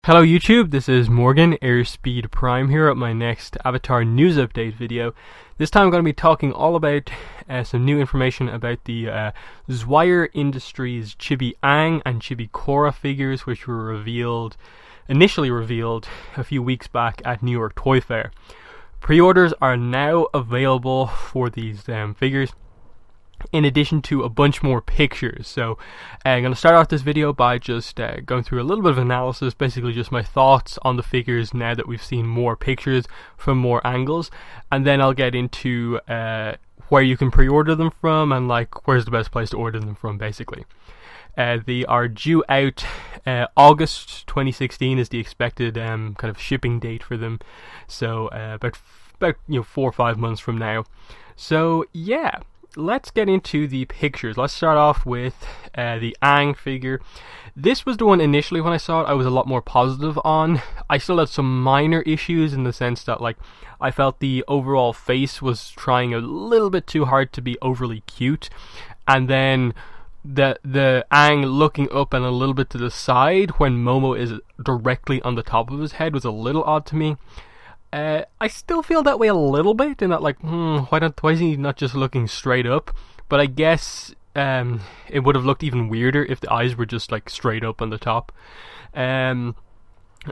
Hello YouTube, this is Morgan, Airspeed Prime here at my next Avatar news update video. This time I'm going to be talking all about some new information about the Zwyer Industries Chibi Aang and Chibi Korra figures, which were initially revealed a few weeks back at New York Toy Fair. Pre-orders are now available for these figures, in addition to a bunch more pictures. So I'm going to start off this video by just going through a little bit of analysis, basically just my thoughts on the figures now that we've seen more pictures from more angles, and then I'll get into where you can pre-order them from and like where's the best place to order them from basically. They are due out August 2016 is the expected kind of shipping date for them, so about 4 or 5 months from now. So yeah, let's get into the pictures. Let's start off with the Aang figure. This was the one initially when I saw it I was a lot more positive on. I still had some minor issues in the sense that like I felt the overall face was trying a little bit too hard to be overly cute, and then the Aang looking up and a little bit to the side when Momo is directly on the top of his head was a little odd to me. I still feel that way a little bit, in that like, why is he not just looking straight up? But I guess it would have looked even weirder if the eyes were just like straight up on the top. And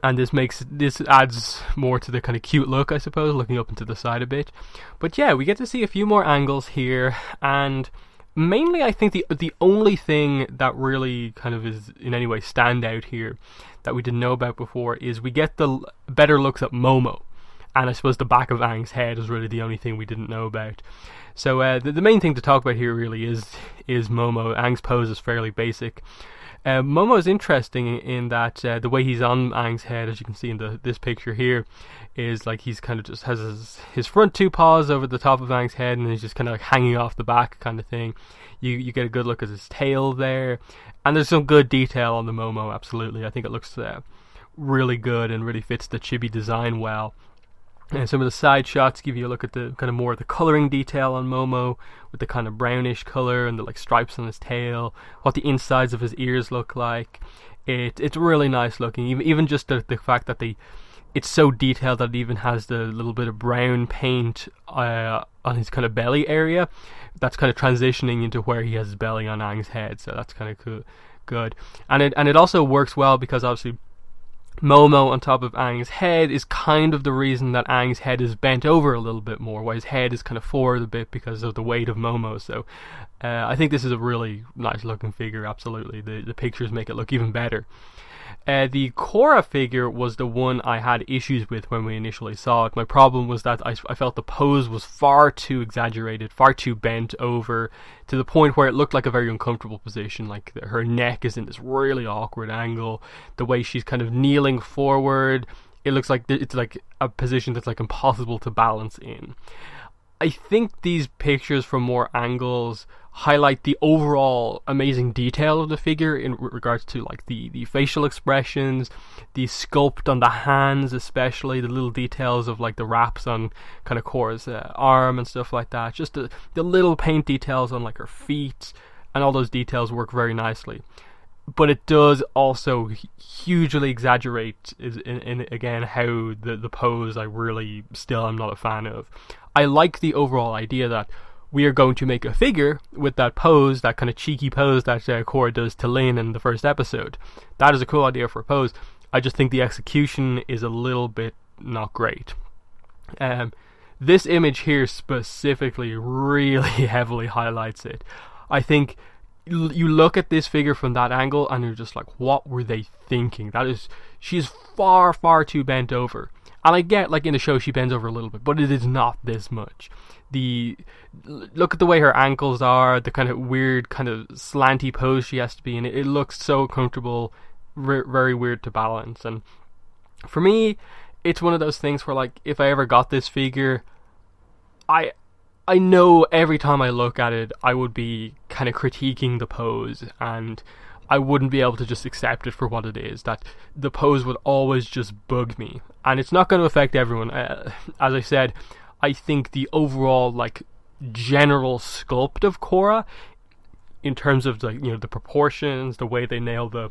this adds more to the kind of cute look, I suppose, looking up into the side a bit. But yeah, we get to see a few more angles here, and mainly I think the only thing that really kind of is in any way stand out here that we didn't know about before is we get the better looks at Momo. And I suppose the back of Aang's head is really the only thing we didn't know about. So the main thing to talk about here really is Momo. Aang's pose is fairly basic. Momo is interesting in that the way he's on Aang's head, as you can see in this picture here, is like he's kind of just has his front two paws over the top of Aang's head, and he's just kind of like hanging off the back kind of thing. You get a good look at his tail there, and there's some good detail on the Momo, absolutely. I think it looks really good and really fits the chibi design well. And some of the side shots give you a look at the kind of more of the coloring detail on Momo, with the kind of brownish color and the like stripes on his tail, what the insides of his ears look like. It's really nice looking, even just the fact that it's so detailed that it even has the little bit of brown paint on his kind of belly area. That's kind of transitioning into where he has his belly on Aang's head, so that's kind of cool, good. And it also works well because obviously Momo on top of Aang's head is kind of the reason that Aang's head is bent over a little bit more, while his head is kind of forward a bit because of the weight of Momo. So I think this is a really nice looking figure, absolutely. The pictures make it look even better. The Korra figure was the one I had issues with when we initially saw it. My problem was that I felt the pose was far too exaggerated, far too bent over, to the point where it looked like a very uncomfortable position. Like her neck is in this really awkward angle. The way she's kind of kneeling forward, it looks like it's like a position that's like impossible to balance in. I think these pictures from more angles highlight the overall amazing detail of the figure in regards to like the facial expressions, the sculpt on the hands, especially the little details of like the wraps on kind of Korra's arm and stuff like that. Just the little paint details on like her feet, and all those details work very nicely. But it does also hugely exaggerate in again how the pose I really still am not a fan of. I like the overall idea that we are going to make a figure with that pose, that kind of cheeky pose that Korra does to Lin in the first episode. That is a cool idea for a pose. I just think the execution is a little bit not great. This image here specifically really heavily highlights it. I think you look at this figure from that angle and you're just like, what were they thinking? She's far, far too bent over. And I get, like in the show, she bends over a little bit, but it is not this much. Look at the way her ankles are, the kind of weird, kind of slanty pose she has to be in. It looks so comfortable, very weird to balance. And for me, it's one of those things where, like, if I ever got this figure, I know every time I look at it, I would be kind of critiquing the pose, and I wouldn't be able to just accept it for what it is. That the pose would always just bug me, and it's not going to affect everyone. As I said, I think the overall like general sculpt of Korra, in terms of like the proportions, the way they nail the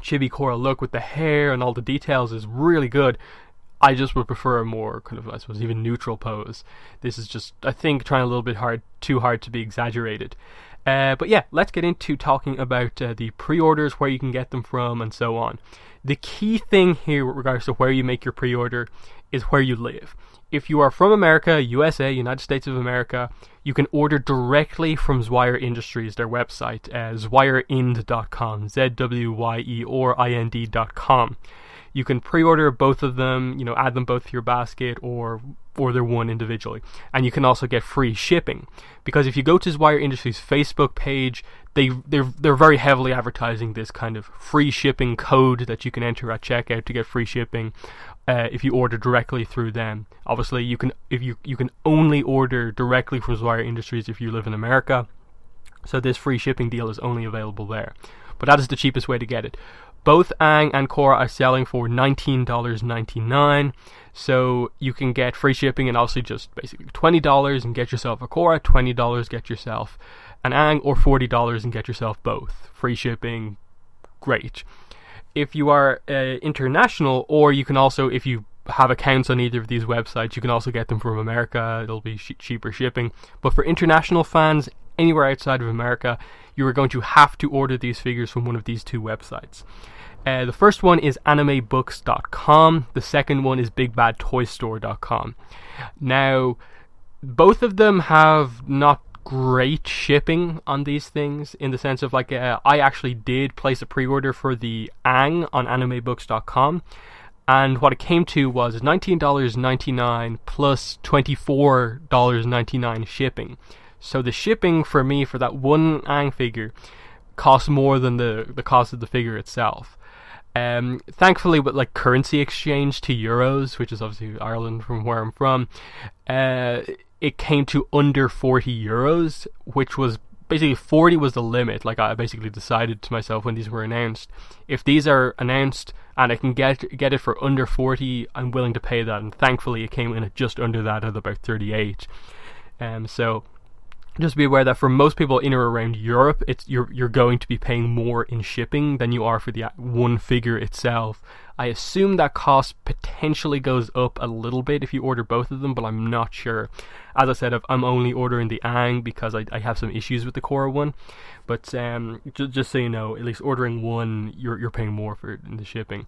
chibi Korra look with the hair and all the details is really good. I just would prefer a more kind of, I suppose, even neutral pose. This is just, I think, trying a little bit too hard to be exaggerated. But yeah, let's get into talking about the pre-orders, where you can get them from, and so on. The key thing here with regards to where you make your pre-order is where you live. If you are from America, USA, United States of America, you can order directly from Zwyer Industries, their website, ZwyerInd.com, ZWYE or IND.com. You can pre-order both of them, add them both to your basket, or order one individually. And you can also get free shipping, because if you go to Zwyer Industries' Facebook page, they're very heavily advertising this kind of free shipping code that you can enter at checkout to get free shipping if you order directly through them. Obviously, you can only order directly from Zwyer Industries if you live in America, so this free shipping deal is only available there. But that is the cheapest way to get it. Both Aang and Korra are selling for $19.99, so you can get free shipping and obviously just basically $20 and get yourself a Korra, $20 get yourself an Aang, or $40 and get yourself both. Free shipping, great. If you are international, or you can also, if you have accounts on either of these websites, you can also get them from America. It'll be cheaper shipping. But for international fans, anywhere outside of America, you are going to have to order these figures from one of these two websites. The first one is animebooks.com. The second one is bigbadtoystore.com. Now, both of them have not great shipping on these things, in the sense of I actually did place a pre-order for the Aang on animebooks.com, and what it came to was $19.99 plus $24.99 shipping. So the shipping for me for that one Aang figure cost more than the cost of the figure itself. Thankfully, with currency exchange to euros, which is obviously Ireland from where I'm from, it came to under 40 euros, which was basically 40 was the limit. I basically decided to myself when these were announced, if these are announced and I can get it for under 40, I'm willing to pay that. And thankfully, it came in at just under that, at about 38. So just be aware that for most people in or around Europe, you're going to be paying more in shipping than you are for the one figure itself. I assume that cost potentially goes up a little bit if you order both of them, but I'm not sure. As I said, I'm only ordering the Aang because I have some issues with the Korra one. But just so you know, at least ordering one, you're paying more for it in the shipping.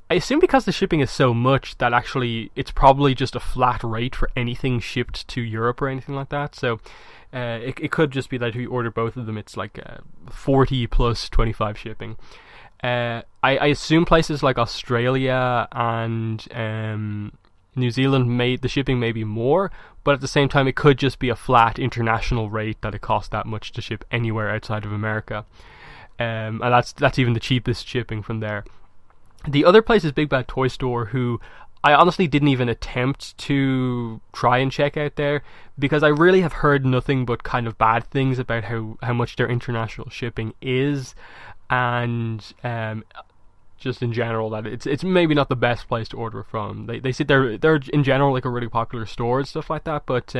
I assume because the shipping is so much that actually it's probably just a flat rate for anything shipped to Europe or anything like that. So it could just be that if you order both of them, it's 40 plus 25 shipping. I assume places like Australia and New Zealand the shipping may be more, but at the same time it could just be a flat international rate that it costs that much to ship anywhere outside of America. And that's even the cheapest shipping from there. The other place is Big Bad Toy Store, who I honestly didn't even attempt to try and check out there, because I really have heard nothing but kind of bad things about how much their international shipping is, and just in general that it's maybe not the best place to order from. They say they're in general a really popular store and stuff like that, but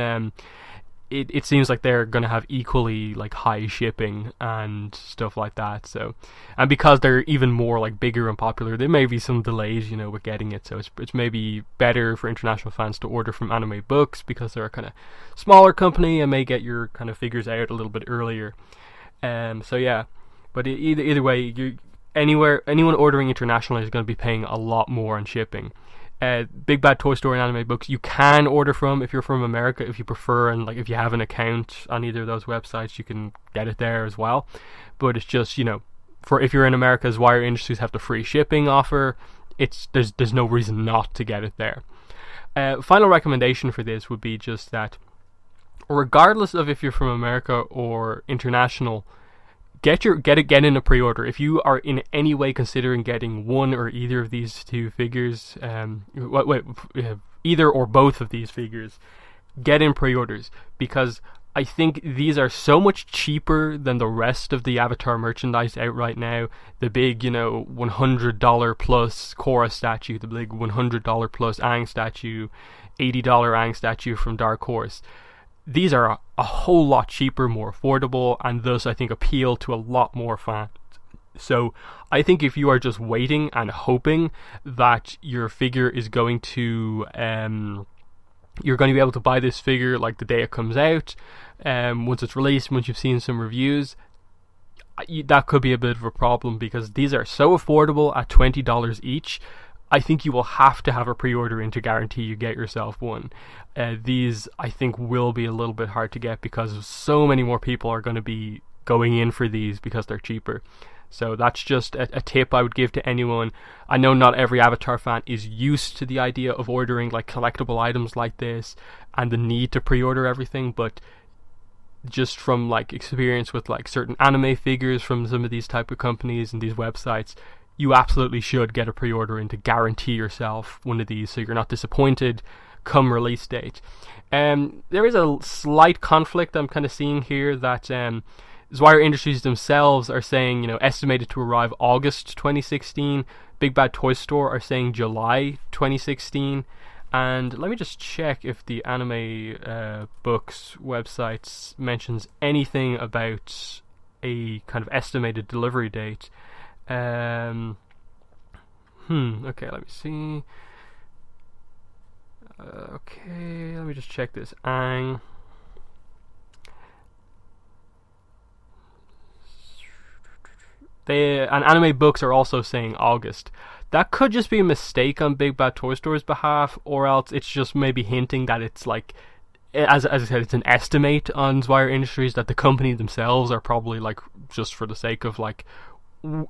it seems like they're going to have equally high shipping and stuff like that. So, and because they're even more bigger and popular, there may be some delays with getting it. So it's maybe better for international fans to order from Anime Books, because they're a kind of smaller company and may get your kind of figures out a little bit earlier. So yeah, but either way, anyone ordering internationally is going to be paying a lot more on shipping. Big Bad Toy Store and Anime Books you can order from if you're from America, if you prefer, and if you have an account on either of those websites, you can get it there as well. But it's just, for if you're in America, Zwyer Industries have the free shipping offer. There's no reason not to get it there. Final recommendation for this would be just that, regardless of if you're from America or international, get in a pre-order. If you are in any way considering getting one or either of these two figures, either or both of these figures, get in pre-orders, because I think these are so much cheaper than the rest of the Avatar merchandise out right now. The big, $100 plus Korra statue, the big $100 plus Aang statue, $80 Aang statue from Dark Horse. These are a whole lot cheaper, more affordable, and thus I think appeal to a lot more fans So I think if you are just waiting and hoping that your figure is going to you're going to be able to buy this figure like the day it comes out, once it's released, once you've seen some reviews, that could be a bit of a problem, because these are so affordable at $20 each. I think you will have to have a pre-order in to guarantee you get yourself one. These, I think, will be a little bit hard to get because so many more people are going to be going in for these because they're cheaper. So that's just a tip I would give to anyone. I know not every Avatar fan is used to the idea of ordering like collectible items like this and the need to pre-order everything, but just from like experience with like certain anime figures from some of these type of companies and these websites, you absolutely should get a pre-order in to guarantee yourself one of these so you're not disappointed come release date. There is a slight conflict I'm kind of seeing here that Zwyer Industries themselves are saying, you know, estimated to arrive August 2016. Big Bad Toy Store are saying July 2016. And let me just check if the Anime Books website mentions anything about a kind of estimated delivery date. Okay, let me see. Okay, let me just check this. Aang. And Anime Books are also saying August. That could just be a mistake on Big Bad Toy Store's behalf, or else it's just maybe hinting that it's like, as I said, it's an estimate on Zwyer Industries, that the company themselves are probably like, just for the sake of like,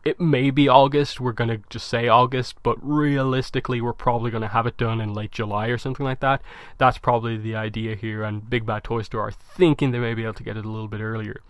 it may be August, we're going to just say August, but realistically we're probably going to have it done in late July or something like that. That's probably the idea here, and Big Bad Toy Store are thinking they may be able to get it a little bit earlier.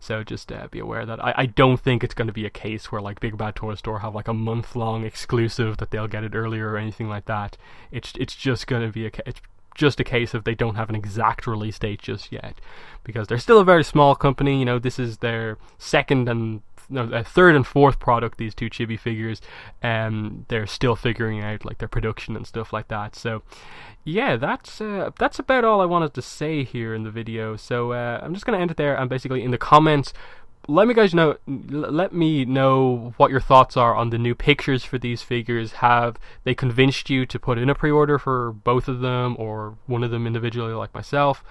So just be aware that I don't think it's going to be a case where like Big Bad Toy Store have like a month-long exclusive that they'll get it earlier or anything like that. It's just going to be it's just a case of they don't have an exact release date just yet, because they're still a very small company. You know, this is their third and fourth product, these two chibi figures. They're still figuring out like their production and stuff like that. So yeah, that's about all I wanted to say here in the video. So I'm just gonna end it there, and basically in the comments, let me know what your thoughts are on the new pictures for these figures. Have they convinced you to put in a pre-order for both of them or one of them individually like myself?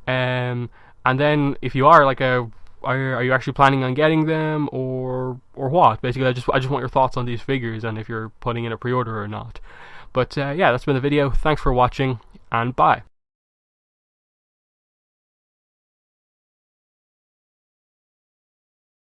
And then if you are like are you actually planning on getting them, or what? Basically, I just want your thoughts on these figures and if you're putting in a pre-order or not. But yeah, that's been the video. Thanks for watching, and bye.